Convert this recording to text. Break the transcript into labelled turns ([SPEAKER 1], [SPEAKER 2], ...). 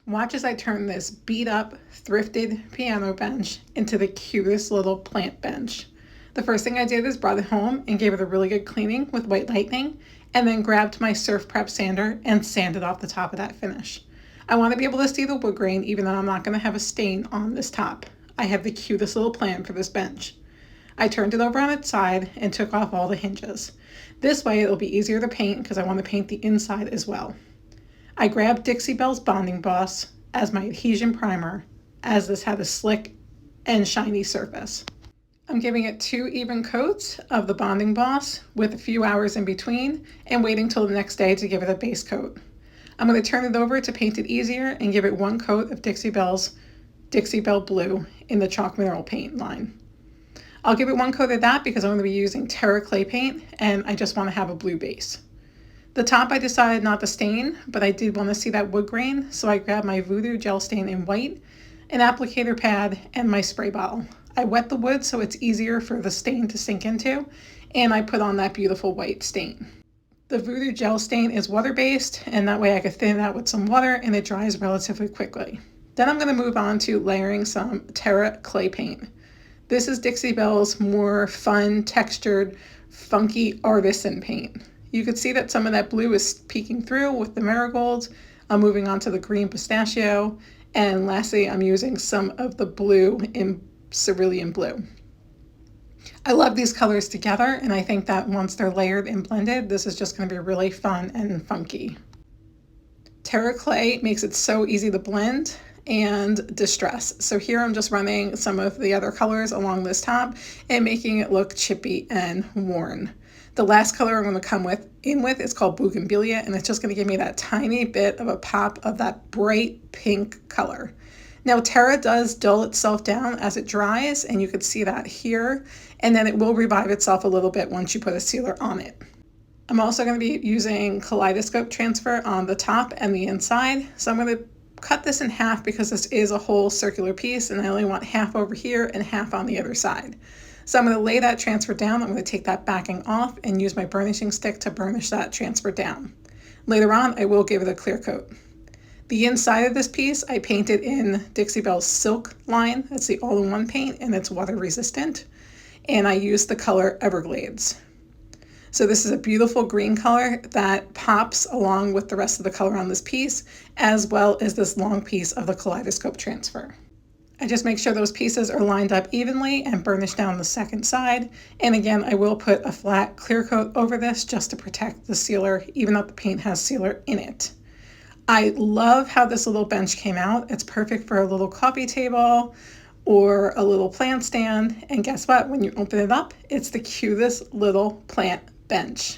[SPEAKER 1] Watch as I turn this beat up, thrifted piano bench into the cutest little plant bench. The first thing I did is brought it home and gave it a really good cleaning with white lightning, and then grabbed my Surf Prep sander and sanded off the top of that finish. I want to be able to see the wood grain even though I'm not going to have a stain on this top. I have the cutest little plan for this bench. I turned it over on its side and took off all the hinges. This way it'll be easier to paint because I want to paint the inside as well. I grabbed Dixie Belle's Bonding Boss as my adhesion primer, as this had a slick and shiny surface. I'm giving it 2 even coats of the Bonding Boss with a few hours in between and waiting till the next day to give it a base coat. I'm going to turn it over to paint it easier and give it 1 coat of Dixie Belle Blue in the chalk mineral paint line. I'll give it 1 coat of that because I'm going to be using Terra Clay paint and I just want to have a blue base. The top I decided not to stain, but I did want to see that wood grain, so I grabbed my Voodoo Gel Stain in white, an applicator pad, and my spray bottle. I wet the wood so it's easier for the stain to sink into, and I put on that beautiful white stain. The Voodoo Gel Stain is water-based, and that way I could thin it out with some water and it dries relatively quickly. Then I'm going to move on to layering some Terra Clay paint. This is Dixie Belle's more fun, textured, funky artisan paint. You could see that some of that blue is peeking through with the marigold. I'm moving on to the green pistachio. And lastly, I'm using some of the blue in cerulean blue. I love these colors together, and I think that once they're layered and blended, this is just going to be really fun and funky. Terra Clay makes it so easy to blend and distress. So here I'm just running some of the other colors along this top and making it look chippy and worn. The last color I'm going to come in with is called Bougainvillea, and it's just going to give me that tiny bit of a pop of that bright pink color. Now Terra does dull itself down as it dries, and you can see that here, and then it will revive itself a little bit once you put a sealer on it. I'm also going to be using kaleidoscope transfer on the top and the inside, so I'm going to cut this in half because this is a whole circular piece, and I only want half over here and half on the other side. So I'm going to lay that transfer down. I'm going to take that backing off and use my burnishing stick to burnish that transfer down. Later on, I will give it a clear coat. The inside of this piece, I painted in Dixie Belle's Silk line. That's the all-in-one paint, and it's water resistant. And I used the color Everglades. So this is a beautiful green color that pops along with the rest of the color on this piece, as well as this long piece of the kaleidoscope transfer. I just make sure those pieces are lined up evenly and burnish down the second side. And again, I will put a flat clear coat over this just to protect the sealer, even though the paint has sealer in it. I love how this little bench came out. It's perfect for a little coffee table or a little plant stand. And guess what? When you open it up, it's the cutest little plant bench.